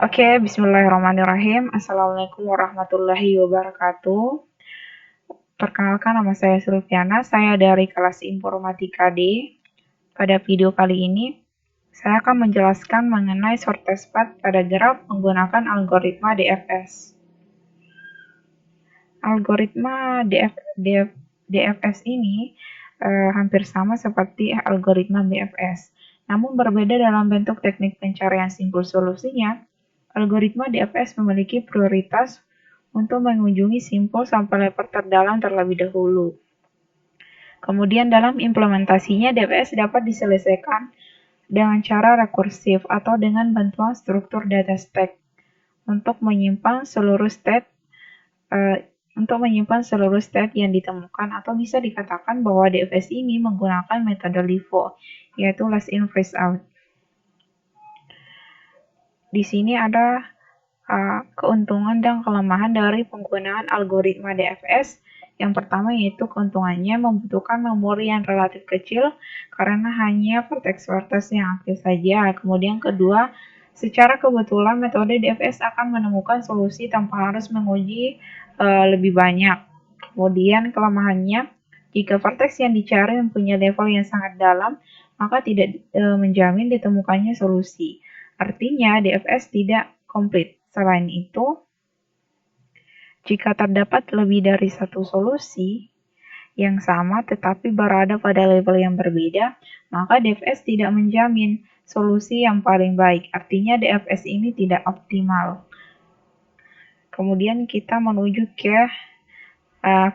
Oke, bismillahirrahmanirrahim. Assalamualaikum warahmatullahi wabarakatuh. Perkenalkan, nama saya Sulfiana, saya dari kelas Informatika D. Pada video kali ini, saya akan menjelaskan mengenai shortest path pada graf menggunakan algoritma DFS. Algoritma DFS ini hampir sama seperti algoritma BFS, namun berbeda dalam bentuk teknik pencarian simpul solusinya. Algoritma DFS memiliki prioritas untuk mengunjungi simpul sampai level terdalam terlebih dahulu. Kemudian dalam implementasinya, DFS dapat diselesaikan dengan cara rekursif atau dengan bantuan struktur data stack untuk menyimpan seluruh state yang ditemukan, atau bisa dikatakan bahwa DFS ini menggunakan metode LIFO, yaitu last in first out. Di sini ada keuntungan dan kelemahan dari penggunaan algoritma DFS. Yang pertama yaitu keuntungannya membutuhkan memori yang relatif kecil karena hanya vertex-vertex yang aktif saja. Kemudian kedua, secara kebetulan metode DFS akan menemukan solusi tanpa harus menguji lebih banyak. Kemudian kelemahannya, jika vertex yang dicari mempunyai level yang sangat dalam, maka tidak menjamin ditemukannya solusi. Artinya DFS tidak komplit. Selain itu, jika terdapat lebih dari satu solusi yang sama tetapi berada pada level yang berbeda, maka DFS tidak menjamin solusi yang paling baik. Artinya DFS ini tidak optimal. Kemudian kita menuju ke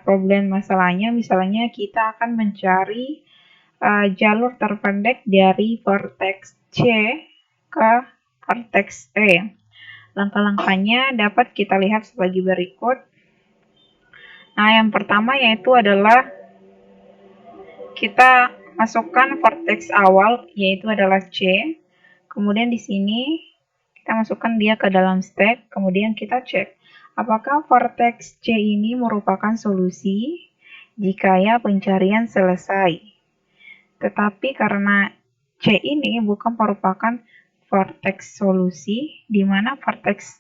problem masalahnya. Misalnya kita akan mencari jalur terpendek dari vertex C ke vertex E. Langkah-langkahnya dapat kita lihat sebagai berikut. Nah, yang pertama yaitu adalah kita masukkan vertex awal, yaitu adalah C. Kemudian di sini kita masukkan dia ke dalam stack. Kemudian kita cek apakah vertex C ini merupakan solusi jika ya pencarian selesai. Tetapi karena C ini bukan merupakan vertex solusi, di mana vertex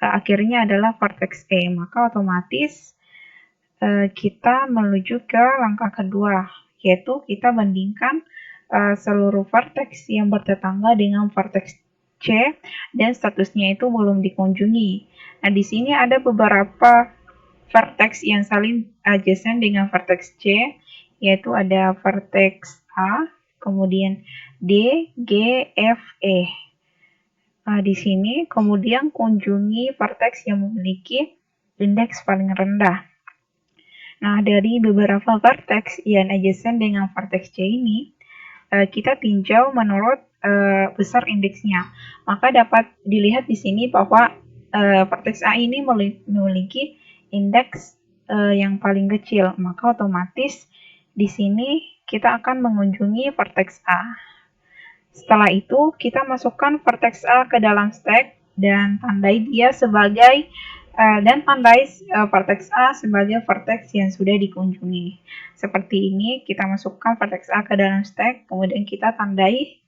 akhirnya adalah vertex E, maka otomatis kita menuju ke langkah kedua, yaitu kita bandingkan seluruh vertex yang bertetangga dengan vertex C dan statusnya itu belum dikunjungi. Nah, di sini ada beberapa vertex yang saling adjacent dengan vertex C, yaitu ada vertex A, kemudian D, G, F, E. Nah, di sini kemudian kunjungi vertex yang memiliki indeks paling rendah. Nah, dari beberapa vertex yang adjacent dengan vertex C ini, kita tinjau menurut besar indeksnya. Maka dapat dilihat di sini bahwa vertex A ini memiliki indeks yang paling kecil. Maka otomatis di sini kita akan mengunjungi vertex A. Setelah itu, kita masukkan vertex A ke dalam stack dan tandai dia sebagai vertex A sebagai vertex yang sudah dikunjungi. Seperti ini, kita masukkan vertex A ke dalam stack, kemudian kita tandai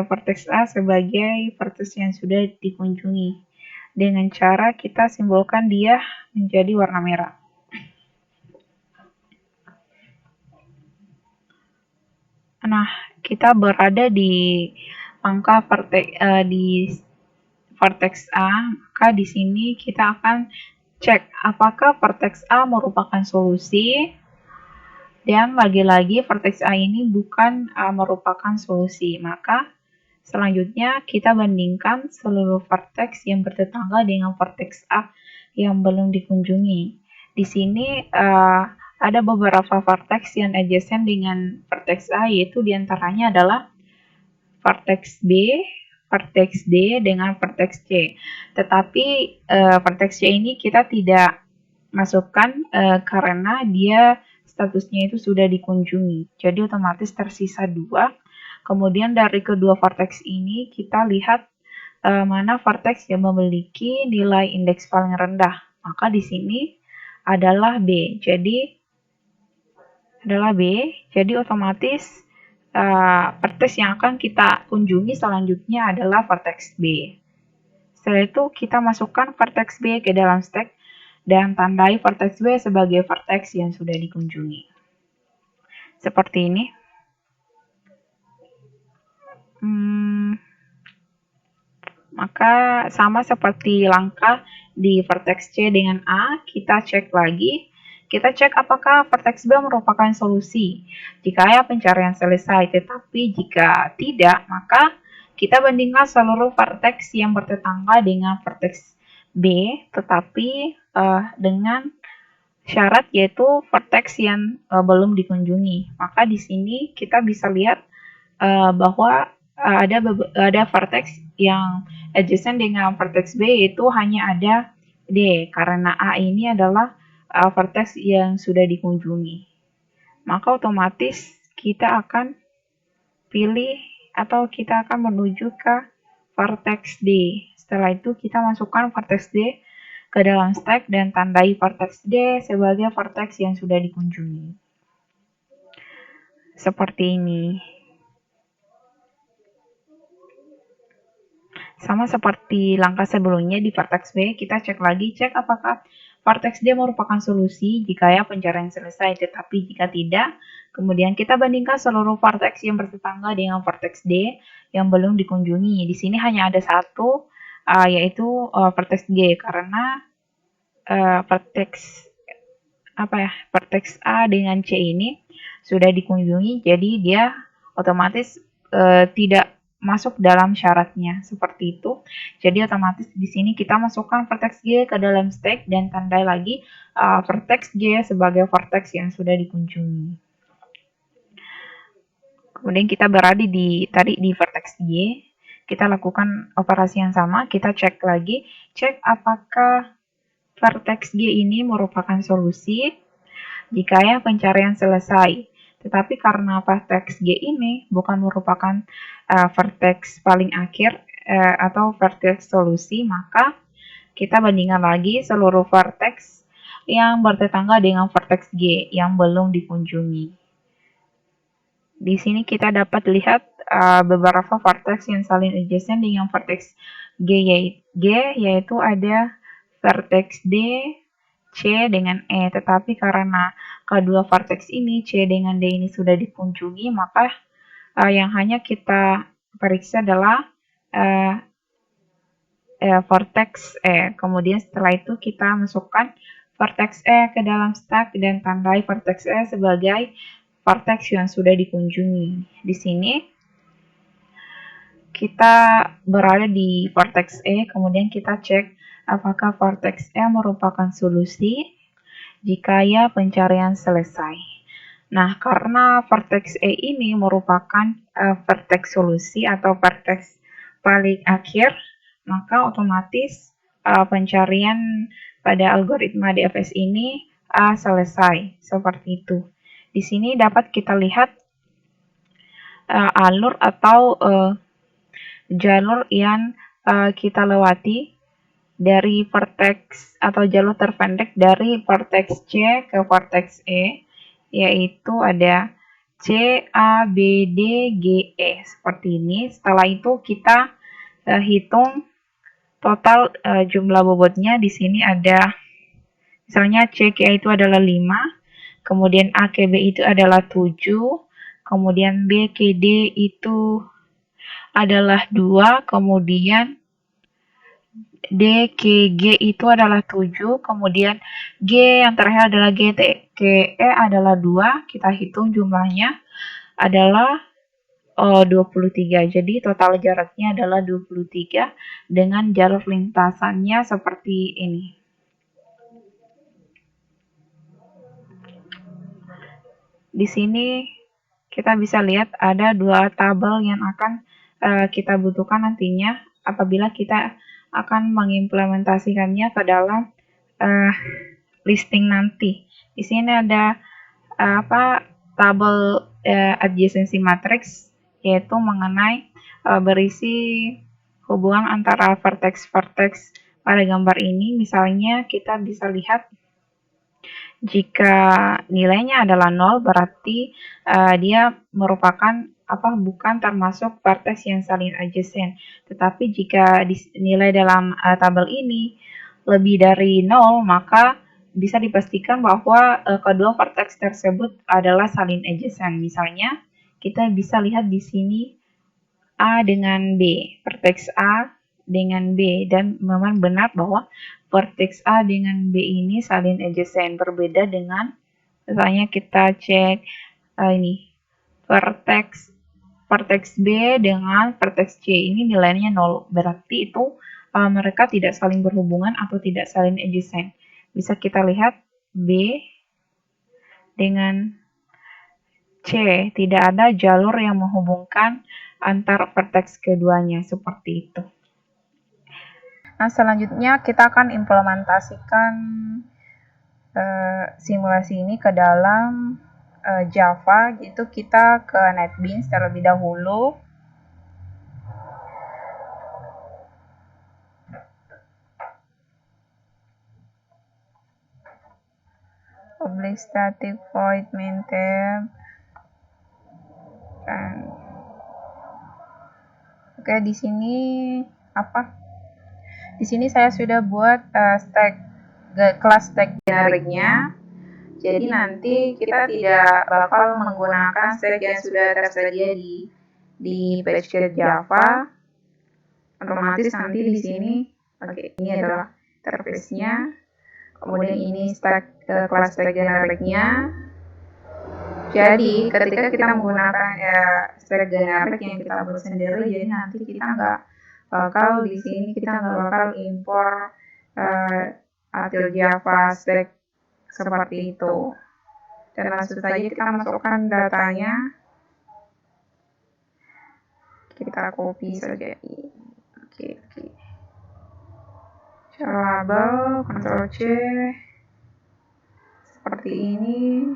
vertex A sebagai vertex yang sudah dikunjungi. Dengan cara kita simbolkan dia menjadi warna merah. Nah, kita berada di angka vertex A, maka di sini kita akan cek apakah vertex A merupakan solusi, dan lagi-lagi vertex A ini bukan merupakan solusi. Maka selanjutnya kita bandingkan seluruh vertex yang bertetangga dengan vertex A yang belum dikunjungi. Di sini ada beberapa vertex yang adjacent dengan vertex A, yaitu diantaranya adalah vertex B, vertex D, dengan vertex C. Tetapi vertex C ini kita tidak masukkan karena dia statusnya itu sudah dikunjungi. Jadi otomatis tersisa 2. Kemudian dari kedua vertex ini kita lihat mana vertex yang memiliki nilai indeks paling rendah. Maka di sini adalah B. Jadi otomatis vertex yang akan kita kunjungi selanjutnya adalah vertex B. Setelah itu kita masukkan vertex B ke dalam stack dan tandai vertex B sebagai vertex yang sudah dikunjungi. Seperti ini. Maka sama seperti langkah di vertex C dengan A, kita cek lagi. Kita cek apakah vertex B merupakan solusi. Jika ya, pencarian selesai, tetapi jika tidak, maka kita bandingkan seluruh vertex yang bertetangga dengan vertex B, tetapi dengan syarat yaitu vertex yang belum dikunjungi. Maka di sini kita bisa lihat bahwa ada vertex yang adjacent dengan vertex B, yaitu hanya ada D, karena A ini adalah vertex yang sudah dikunjungi. Maka otomatis kita akan pilih atau kita akan menuju ke vertex D. Setelah itu kita masukkan vertex D ke dalam stack dan tandai vertex D sebagai vertex yang sudah dikunjungi. Seperti ini. Sama seperti langkah sebelumnya di vertex B, kita cek lagi, cek apakah vertex D merupakan solusi jika ya pencarian selesai, tetapi jika tidak, kemudian kita bandingkan seluruh vertex yang bertetangga dengan vertex D yang belum dikunjungi. Di sini hanya ada satu, yaitu vertex G, karena vertex A dengan C ini sudah dikunjungi, jadi dia otomatis tidak masuk dalam syaratnya, seperti itu. Jadi otomatis di sini kita masukkan vertex G ke dalam stack dan tandai lagi vertex G sebagai vertex yang sudah dikunjungi. Kemudian kita berada tadi di vertex G, kita lakukan operasi yang sama, kita cek lagi, cek apakah vertex G ini merupakan solusi jika ya pencarian selesai. Tetapi karena vertex G ini bukan merupakan vertex paling akhir atau vertex solusi, maka kita bandingkan lagi seluruh vertex yang bertetangga dengan vertex G yang belum dikunjungi. Di sini kita dapat lihat beberapa vertex yang saling adjacent dengan vertex G, yaitu ada vertex D, C dengan E, tetapi karena kedua vertex ini, C dengan D ini sudah dikunjungi, maka yang hanya kita periksa adalah vertex E. Kemudian setelah itu kita masukkan vertex E ke dalam stack dan tandai vertex E sebagai vertex yang sudah dikunjungi. Di sini kita berada di vertex E, kemudian kita cek apakah vertex E merupakan solusi jika ya pencarian selesai. Nah, karena vertex E ini merupakan vertex solusi atau vertex paling akhir, maka otomatis pencarian pada algoritma DFS ini selesai, seperti itu. Di sini dapat kita lihat alur atau jalur yang kita lewati dari vertex atau jalur terpendek dari vertex C ke vertex E, yaitu ada C, A, B, D, G, E, seperti ini. Setelah itu kita hitung total jumlah bobotnya. Di sini ada misalnya C ke E itu adalah 5, kemudian A ke B itu adalah 7, kemudian B ke D itu adalah 2, kemudian D ke G itu adalah 7, kemudian G yang terakhir adalah G ke E adalah 2, kita hitung jumlahnya adalah 23. Jadi total jaraknya adalah 23 dengan jalur lintasannya seperti ini. Di sini kita bisa lihat ada dua tabel yang akan kita butuhkan nantinya apabila kita akan mengimplementasikannya ke dalam listing nanti. Di sini ada tabel adjacency matrix, yaitu mengenai berisi hubungan antara vertex-vertex pada gambar ini. Misalnya kita bisa lihat jika nilainya adalah 0, berarti dia merupakan bukan termasuk vertex yang saling adjacent. Tetapi jika nilai dalam tabel ini lebih dari 0, maka bisa dipastikan bahwa kedua vertex tersebut adalah saling adjacent. Misalnya, kita bisa lihat di sini A dengan B, vertex A dengan B, dan memang benar bahwa vertex A dengan B ini saling adjacent, berbeda dengan misalnya kita cek ini vertex B dengan vertex C ini nilainya 0, berarti itu mereka tidak saling berhubungan atau tidak saling adjacent. Bisa kita lihat B dengan C, tidak ada jalur yang menghubungkan antar vertex keduanya, seperti itu. Nah, selanjutnya kita akan implementasikan simulasi ini ke dalam Java, gitu. Kita ke NetBeans terlebih dahulu. Public static void main tab. Oke, di sini Di sini saya sudah buat kelas stack generiknya. Jadi nanti kita tidak bakal menggunakan stack yang sudah tersedia di PageChat Java. Otomatis nanti di sini, ini adalah interface-nya. Kemudian ini kelas stack generiknya. Jadi ketika kita menggunakan stack generik yang kita buat sendiri, jadi nanti kita nggak bakal impor hasil Java stack seperti itu. Dan langsung saja kita masukkan datanya. Kita copy saja. Oke. Label, Ctrl C. Seperti ini.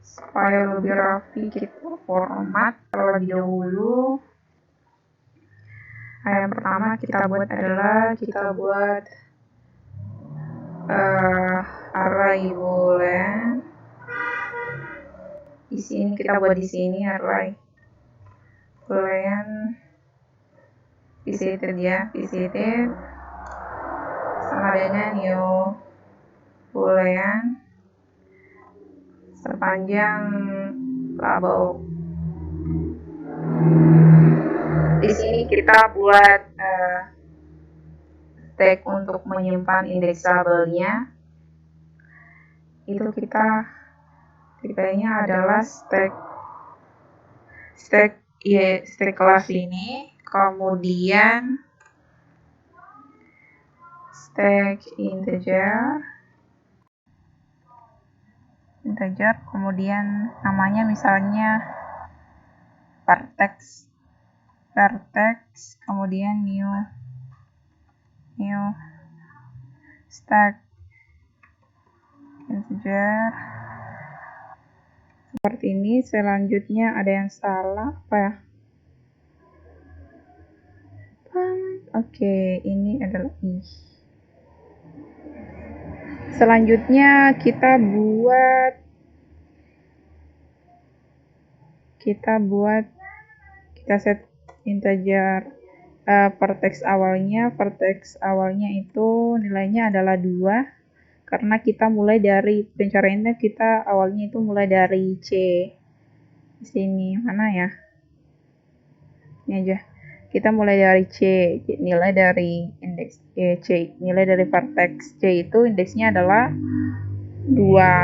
Supaya lebih rapi, kita format terlebih dahulu. Yang pertama kita buat adalah array boolean. Di sini kita buat array boolean visited sama dengan new boolean sepanjang label. Di sini kita buat tag untuk menyimpan indeks labelnya. Itu kita tipenya adalah stack kelas ini, kemudian stack integer, kemudian namanya misalnya vertex, kemudian new stack integer. Seperti ini. Selanjutnya ada yang salah Oke, ini adalah i. Selanjutnya kita set integer vertex awalnya itu nilainya adalah 2, karena kita mulai dari pencariannya, kita awalnya itu mulai dari C. Di sini mana ya? Ini aja. Kita mulai dari C, nilai dari indeks C, nilai dari vertex C itu indeksnya adalah 2,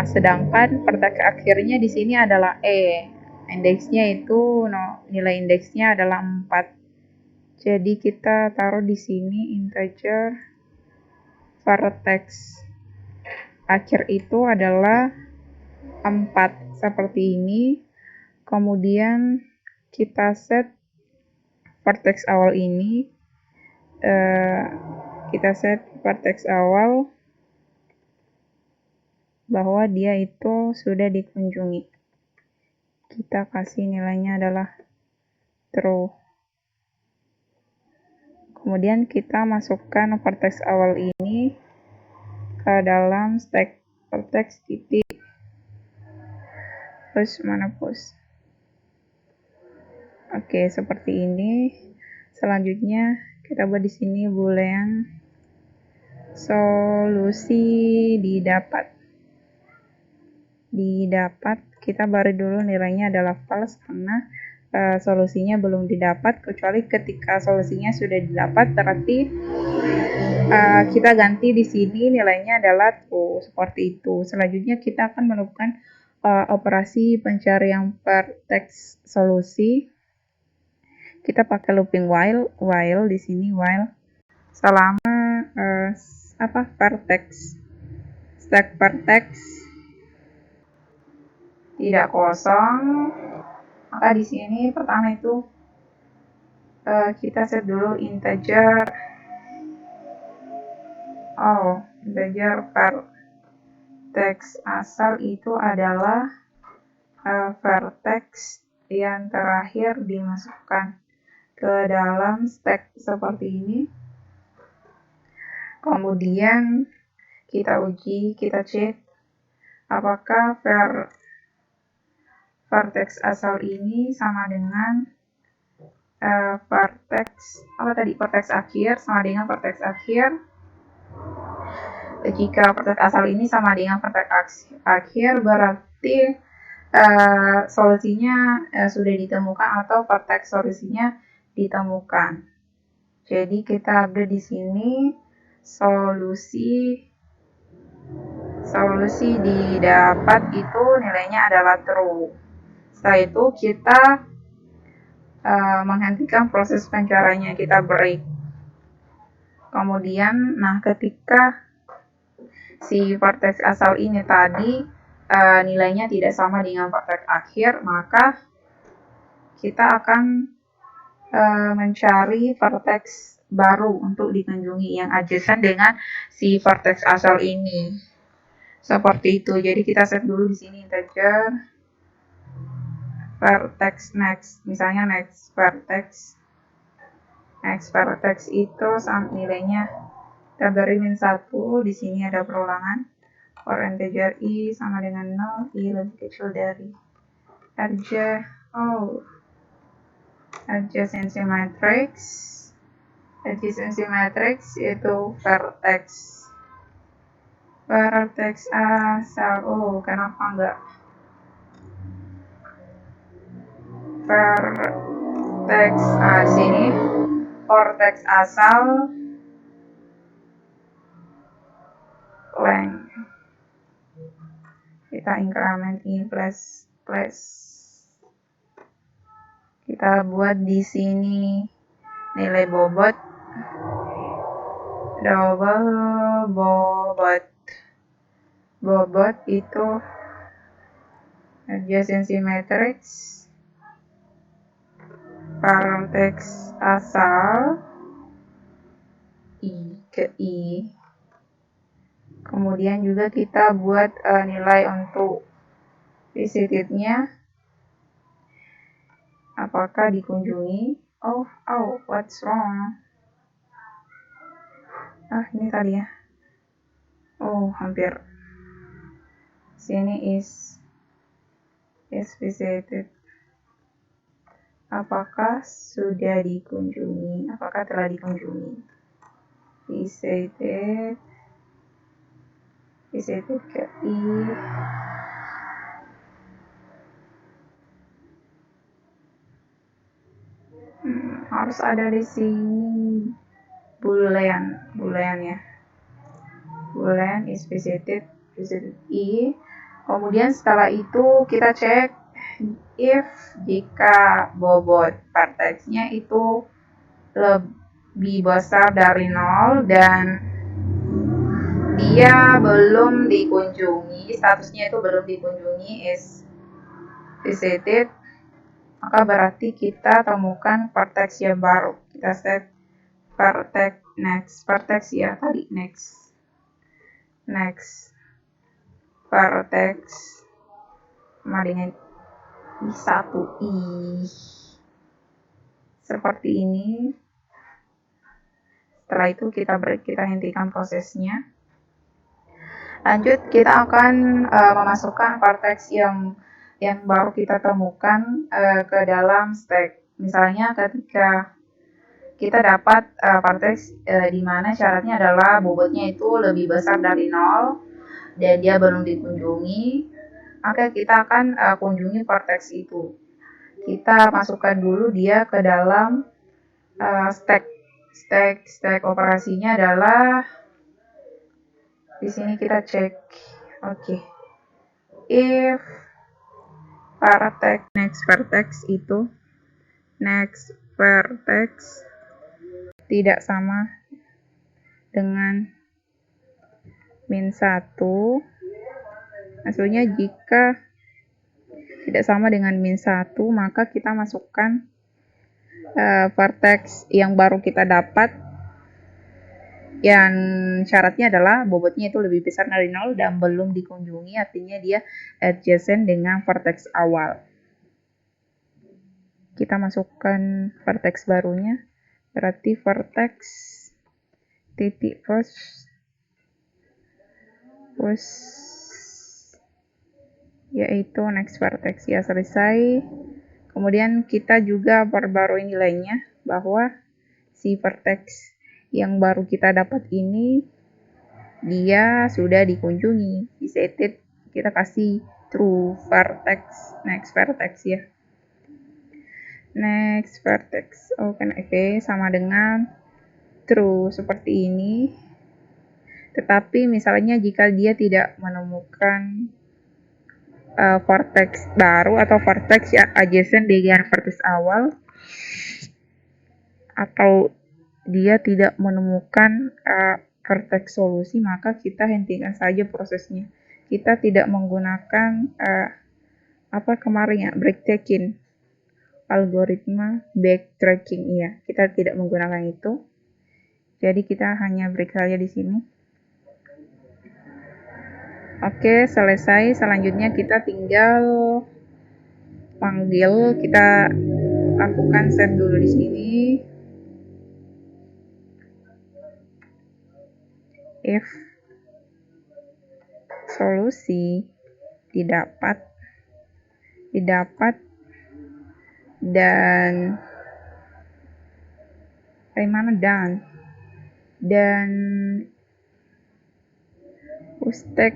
sedangkan vertex akhirnya di sini adalah E. Indeksnya itu nilai indeksnya adalah 4. Jadi kita taruh di sini integer vertex akhir itu adalah 4, seperti ini. Kemudian kita set vertex awal ini, kita set vertex awal bahwa dia itu sudah dikunjungi. Kita kasih nilainya adalah true. Kemudian kita masukkan vertex awal ini ke dalam stack vertex titik push. Oke, seperti ini. Selanjutnya kita buat di sini boolean solusi didapat. Kita beri dulu nilainya adalah false karena solusinya belum didapat, kecuali ketika solusinya sudah didapat berarti kita ganti di sini nilainya adalah true, seperti itu. Selanjutnya kita akan melakukan operasi pencarian vertex solusi. Kita pakai looping while di sini while selama vertex stack vertex tidak kosong, maka di sini pertama itu kita set dulu integer vertex asal itu adalah vertex yang terakhir dimasukkan ke dalam stack seperti ini. Kemudian kita uji, kita cek apakah vertex asal ini sama dengan vertex akhir sama dengan vertex akhir. Jika vertex asal ini sama dengan vertex akhir, berarti solusinya sudah ditemukan atau vertex solusinya ditemukan. Jadi kita update di sini solusi didapat itu nilainya adalah true. Setelah itu kita menghentikan proses pencariannya, kita break. Kemudian, ketika si vertex asal ini tadi nilainya tidak sama dengan vertex akhir, maka kita akan mencari vertex baru untuk dikunjungi yang adjacent dengan si vertex asal ini. Seperti itu. Jadi kita set dulu di sini integer vertex next. Misalnya next vertex itu nilainya kita beri min 1. Di sini ada perulangan. For integer i sama dengan 0, i lebih kecil dari adjacency matrix. Adjacency matrix yaitu vertex asal. Kenapa enggak vertex sini vertex asal length. Kita increment i plus. Kita buat di sini nilai bobot itu adjacency matrix vertex asal i ke i. Kemudian juga kita buat nilai untuk visited-nya, apakah dikunjungi. What's wrong? Ini tadi ya. Hampir. Sini is visited. Apakah sudah dikunjungi? Apakah telah dikunjungi? Visited ke i. Harus ada di sini boolean ya. Boolean is visited i. Kemudian setelah itu kita cek if jika bobot vertexnya itu lebih besar dari 0 dan dia belum dikunjungi, statusnya itu belum dikunjungi is visited, maka berarti kita temukan vertex yang baru. Kita set vertex next vertex vertex sama dengan i1i seperti ini. Setelah itu kita hentikan prosesnya. Lanjut, kita akan memasukkan vertex yang baru kita temukan ke dalam stack. Misalnya ketika kita dapat vertex di mana syaratnya adalah bobotnya itu lebih besar dari 0 dan dia belum dikunjungi, maka kita akan kunjungi vertex itu. Kita masukkan dulu dia ke dalam stack operasinya adalah di sini kita cek. Oke. If next vertex tidak sama dengan -1, maksudnya jika tidak sama dengan -1, maka kita masukkan vertex yang baru kita dapat yang syaratnya adalah bobotnya itu lebih besar dari 0 dan belum dikunjungi, artinya dia adjacent dengan vertex awal. Kita masukkan vertex barunya, berarti vertex titik first yaitu next vertex. Ya, selesai. Kemudian kita juga perbarui nilainya bahwa si vertex yang baru kita dapat ini dia sudah dikunjungi. Di setted kita kasih true vertex, next vertex ya. Next vertex, oke, sama dengan true seperti ini. Tetapi misalnya jika dia tidak menemukan vertex baru atau vertex yang adjacent dengan vertex awal, atau dia tidak menemukan vertex solusi, maka kita hentikan saja prosesnya. Kita tidak menggunakan breathtaking, algoritma backtracking, iya, kita tidak menggunakan itu. Jadi kita hanya break saja di sini. Oke, selesai. Selanjutnya kita tinggal panggil, kita lakukan set dulu di sini. If solusi didapat dan stack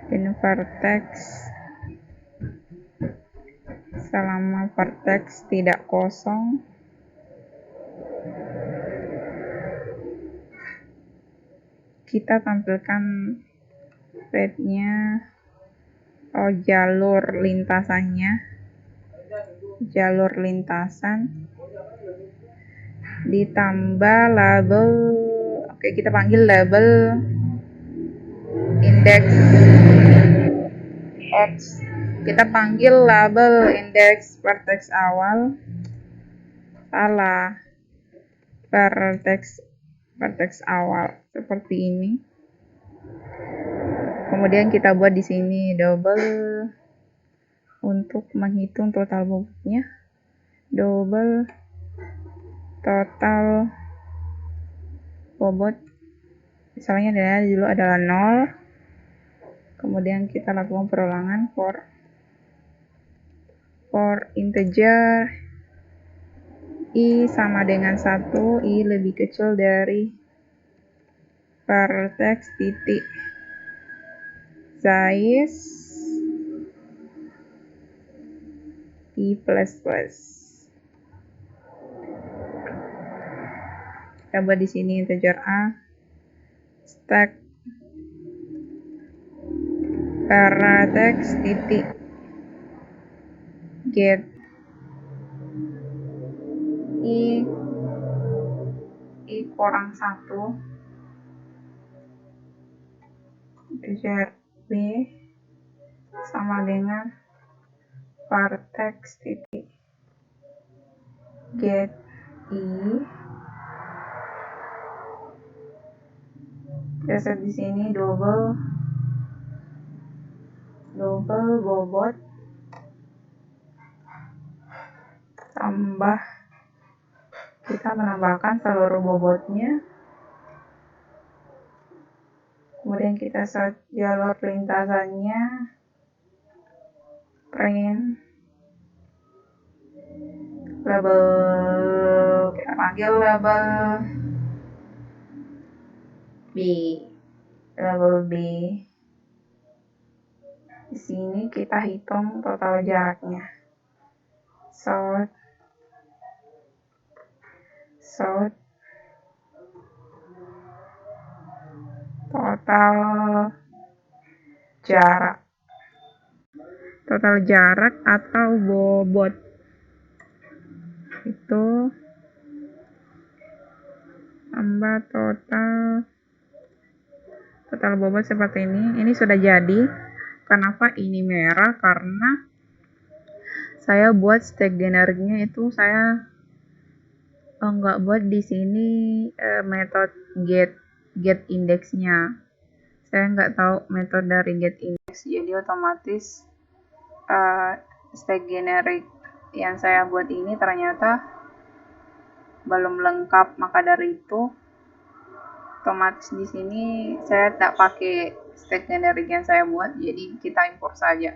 dan vertex selama vertex tidak kosong, kita tampilkan path-nya, jalur lintasan ditambah label. Oke, kita panggil label index. Kita panggil label index vertex awal. Salah. Vertex awal seperti ini. Kemudian kita buat di sini double untuk menghitung total bobotnya. Double total bobot, misalnya dulu adalah 0. Kemudian kita lakukan perulangan for integer i sama dengan 1, i lebih kecil dari vertex titik size i plus. Kita buat di sini integer a, stack vertex titik get i kurang 1, integer b sama dengan vertex titik get i. Kita set di sini double bobot tambah, kita menambahkan seluruh bobotnya Kemudian kita search jalur lintasannya, print, label, kita panggil label B, label B. Di sini kita hitung total jaraknya. Sort total jarak atau bobot itu tambah total bobot seperti ini. Ini sudah jadi. Kenapa ini merah? Karena saya buat stack generiknya itu saya nggak buat di sini metode get indexnya. Saya nggak tahu metode dari get index, jadi otomatis stack generik yang saya buat ini ternyata belum lengkap. Maka dari itu otomatis di sini saya tak pakai stack generik yang saya buat, jadi kita impor saja.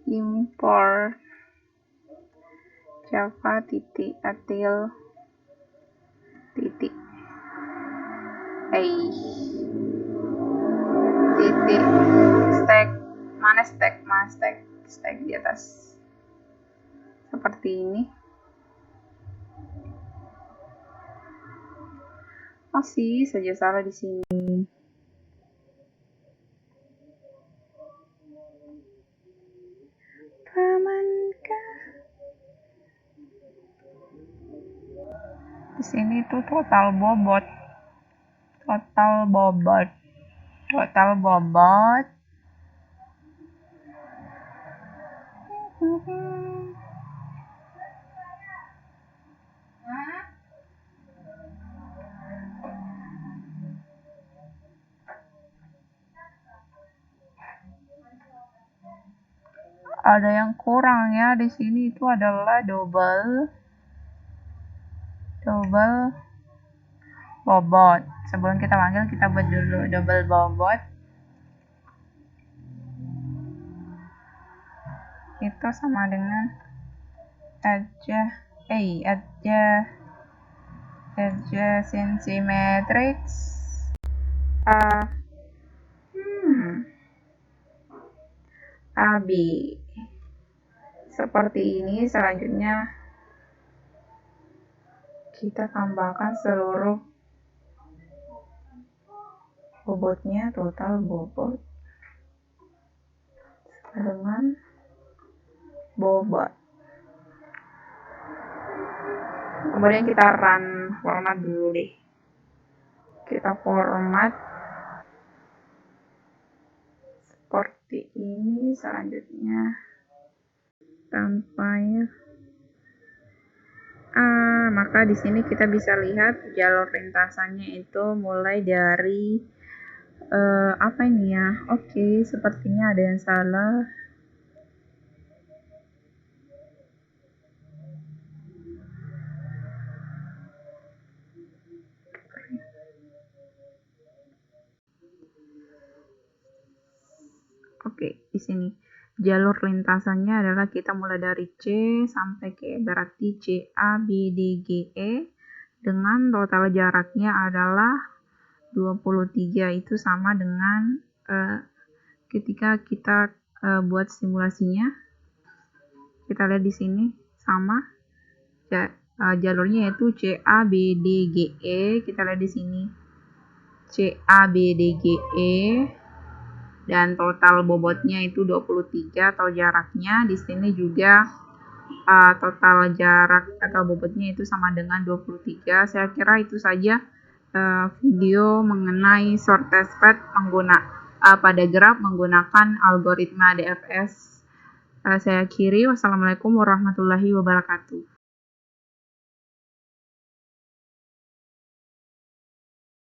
Import java atil stack mana stack di atas seperti ini. Masih saja salah di sini. Di sini tuh total bobot. Ada yang kurang ya di sini, itu adalah double bobot. Sebelum kita panggil, kita buat dulu double bobot. Itu sama dengan adjacency matrix AB. Seperti ini. Selanjutnya kita tambahkan seluruh bobotnya, total bobot dengan bobot. Kemudian kita run format dulu deh. Kita format seperti ini. Selanjutnya sampai maka di sini kita bisa lihat jalur lintasannya itu mulai dari apa ini ya? Oke, sepertinya ada yang salah. Oke, di sini jalur lintasannya adalah kita mulai dari C sampai ke berarti CA, BD, GE dengan total jaraknya adalah 23. Itu sama dengan ketika kita buat simulasinya. Kita lihat di sini sama jalurnya yaitu CA, BD, GE. Kita lihat di sini CA, BD, GE. Dan total bobotnya itu 23 atau jaraknya. Di sini juga total jarak atau bobotnya itu sama dengan 23. Saya kira itu saja video mengenai sort test path pada graf menggunakan algoritma DFS. Saya akhiri. Wassalamualaikum warahmatullahi wabarakatuh.